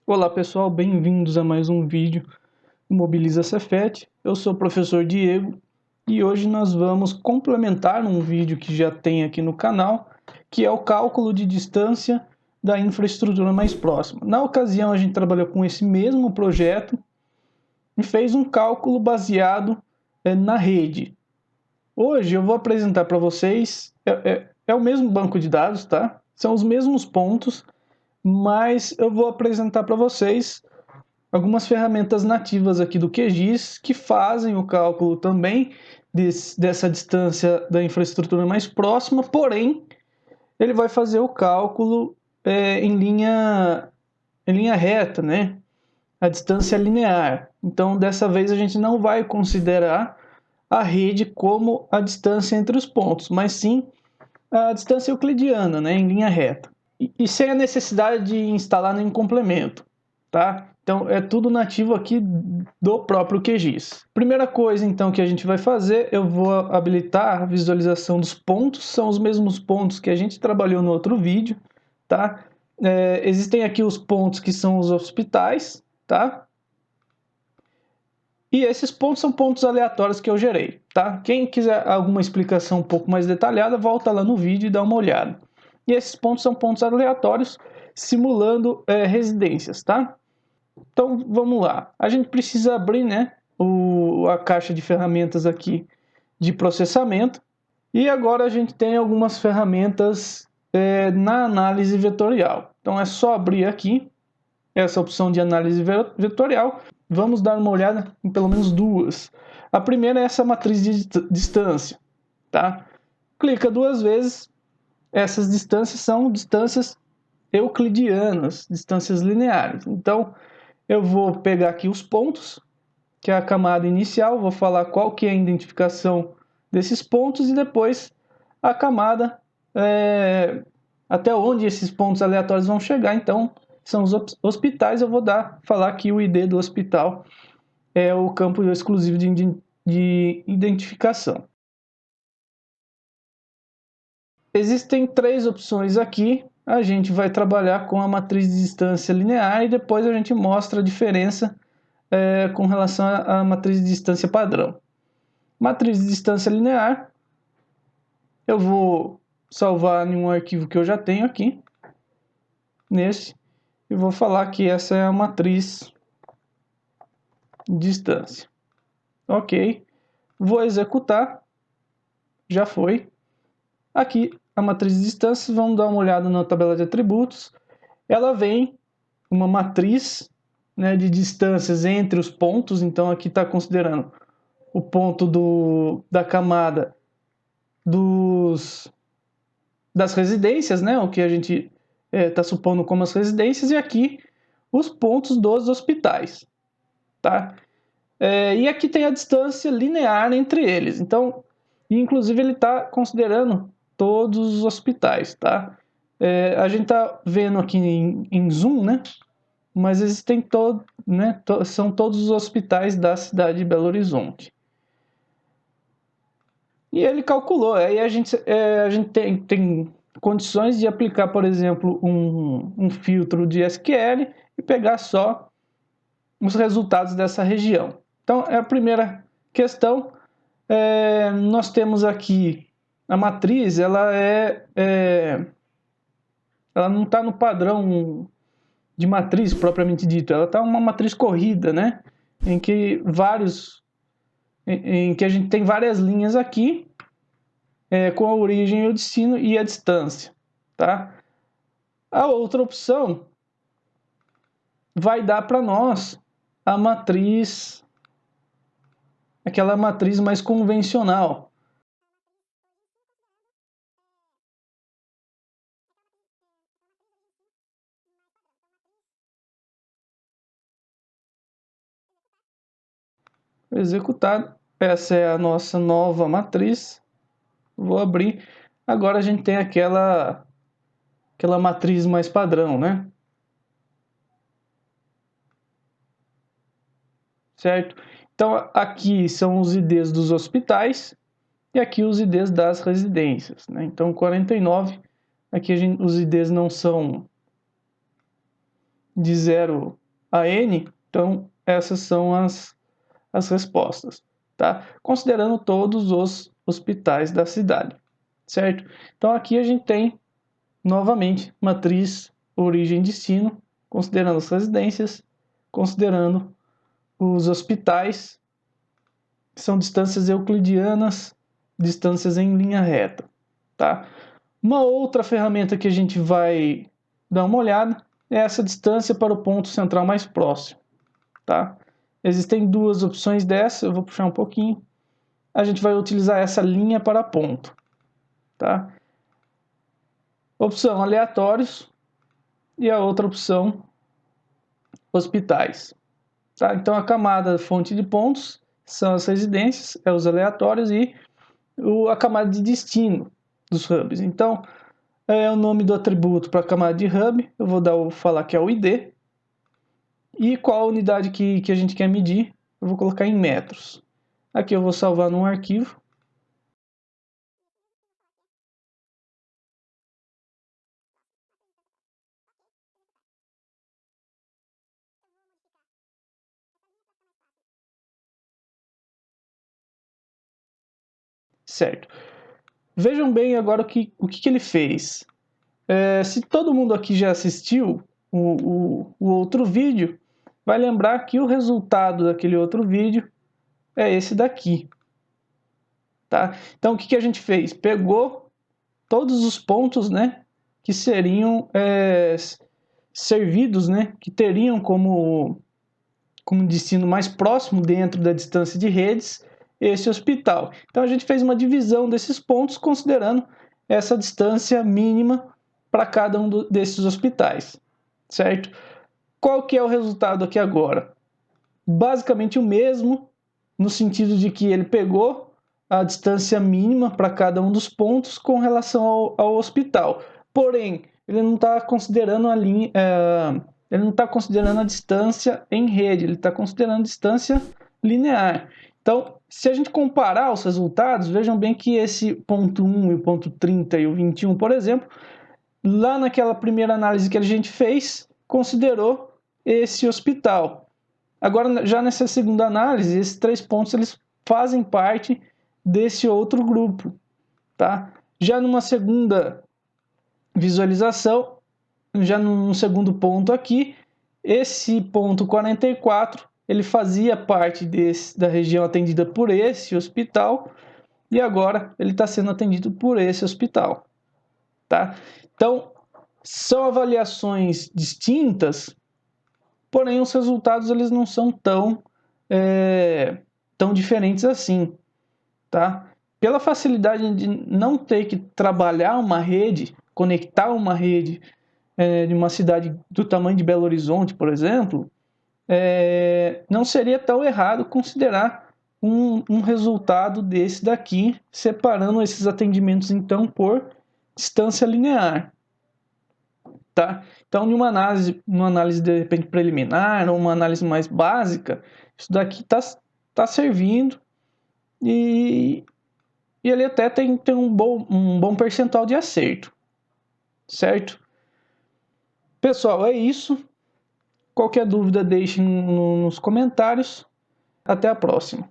Olá pessoal, bem-vindos a mais um vídeo do Mobiliza Cefet. Eu sou o professor Diego e hoje nós vamos complementar um vídeo que já tem aqui no canal, que é o cálculo de distância da infraestrutura mais próxima. Na ocasião a gente trabalhou com esse mesmo projeto e fez um cálculo baseado na rede. Hoje eu vou apresentar para vocês, é o mesmo banco de dados, tá? São os mesmos pontos, mas eu vou apresentar para vocês algumas ferramentas nativas aqui do QGIS que fazem o cálculo também dessa distância da infraestrutura mais próxima, porém ele vai fazer o cálculo em linha reta, né? A distância linear. Então dessa vez a gente não vai considerar a rede como a distância entre os pontos, mas sim a distância euclidiana, né, em linha reta. E sem a necessidade de instalar nenhum complemento, tá? Então é tudo nativo aqui do próprio QGIS. Primeira coisa então que a gente vai fazer, eu vou habilitar a visualização dos pontos, são os mesmos pontos que a gente trabalhou no outro vídeo, tá? Existem aqui os pontos que são os hospitais, tá? E esses pontos são pontos aleatórios que eu gerei, tá? Quem quiser alguma explicação um pouco mais detalhada, volta lá no vídeo e dá uma olhada. E esses pontos são pontos aleatórios simulando residências, tá? Então vamos lá. A gente precisa abrir, né, a caixa de ferramentas aqui de processamento. E agora a gente tem algumas ferramentas na análise vetorial. Então é só abrir aqui essa opção de análise vetorial. Vamos dar uma olhada em pelo menos duas. A primeira é essa matriz de distância, tá? Clica duas vezes. Essas distâncias são distâncias euclidianas, distâncias lineares. Então, eu vou pegar aqui os pontos, que é a camada inicial, vou falar qual que é a identificação desses pontos e depois a camada até onde esses pontos aleatórios vão chegar. Então, são os hospitais, eu vou falar que o ID do hospital é o campo exclusivo de identificação. Existem três opções aqui. A gente vai trabalhar com a matriz de distância linear e depois a gente mostra a diferença com relação à matriz de distância padrão. Matriz de distância linear, eu vou salvar em um arquivo que eu já tenho aqui, nesse, e vou falar que essa é a matriz de distância. Ok, vou executar, já foi. Aqui a matriz de distâncias, vamos dar uma olhada na tabela de atributos. Ela vem uma matriz, né, de distâncias entre os pontos, então aqui está considerando o ponto da camada das residências, né, o que a gente está supondo como as residências, e aqui os pontos dos hospitais, tá? E aqui tem a distância linear entre eles, então, inclusive ele está considerando todos os hospitais, tá? A gente está vendo aqui em zoom, né? Mas existem são todos os hospitais da cidade de Belo Horizonte. E ele calculou, aí a gente tem condições de aplicar, por exemplo, um filtro de SQL e pegar só os resultados dessa região. Então, a primeira questão, nós temos aqui a matriz, ela não está no padrão de matriz propriamente dito, ela está uma matriz corrida, né? Em que a gente tem várias linhas aqui, com a origem, o destino e a distância, tá? A outra opção vai dar para nós a matriz, aquela matriz mais convencional. Executado. Essa é a nossa nova matriz. Vou abrir. Agora a gente tem aquela matriz mais padrão, né? Certo? Então aqui são os IDs dos hospitais e aqui os IDs das residências, né? Então 49, aqui os IDs não são de 0 a N, então essas são as respostas, tá? Considerando todos os hospitais da cidade, certo? Então aqui a gente tem, novamente, matriz, origem, destino, considerando as residências, considerando os hospitais, que são distâncias euclidianas, distâncias em linha reta, tá? Uma outra ferramenta que a gente vai dar uma olhada é essa distância para o ponto central mais próximo, tá? Existem duas opções dessa, eu vou puxar um pouquinho. A gente vai utilizar essa linha para ponto, tá? Opção aleatórios e a outra opção hospitais, tá? Então a camada fonte de pontos são as residências, os aleatórios e a camada de destino dos hubs. Então é o nome do atributo para a camada de hub, eu vou falar que é o ID. E qual a unidade que a gente quer medir, eu vou colocar em metros. Aqui eu vou salvar num arquivo. Certo. Vejam bem agora o que ele fez. Se todo mundo aqui já assistiu o outro vídeo, vai lembrar que o resultado daquele outro vídeo é esse daqui. Tá? Então o que a gente fez? Pegou todos os pontos, né, que seriam servidos, né, que teriam como destino mais próximo dentro da distância de redes esse hospital. Então a gente fez uma divisão desses pontos considerando essa distância mínima para cada um desses hospitais, certo? Qual que é o resultado aqui agora? Basicamente o mesmo, no sentido de que ele pegou a distância mínima para cada um dos pontos com relação ao hospital. Porém, ele não está considerando a linha, ele não está considerando a distância em rede, ele está considerando a distância linear. Então, se a gente comparar os resultados, vejam bem que esse ponto 1 e o ponto 30 e o 21, por exemplo, lá naquela primeira análise que a gente fez, considerou esse hospital. Agora, já nessa segunda análise, esses 3 pontos eles fazem parte desse outro grupo, tá? Já numa segunda visualização, já num segundo ponto aqui, esse ponto 44, ele fazia parte da região atendida por esse hospital e agora ele está sendo atendido por esse hospital, tá? Então, são avaliações distintas, porém os resultados eles não são tão diferentes assim, tá? Pela facilidade de não ter que trabalhar uma rede, conectar uma rede de uma cidade do tamanho de Belo Horizonte, por exemplo, não seria tão errado considerar um resultado desse daqui, separando esses atendimentos então por distância linear, tá? Então, numa análise de repente preliminar ou uma análise mais básica, isso daqui tá servindo e ele até tem um bom percentual de acerto, certo? Pessoal, é isso. Qualquer dúvida deixem nos comentários. Até a próxima.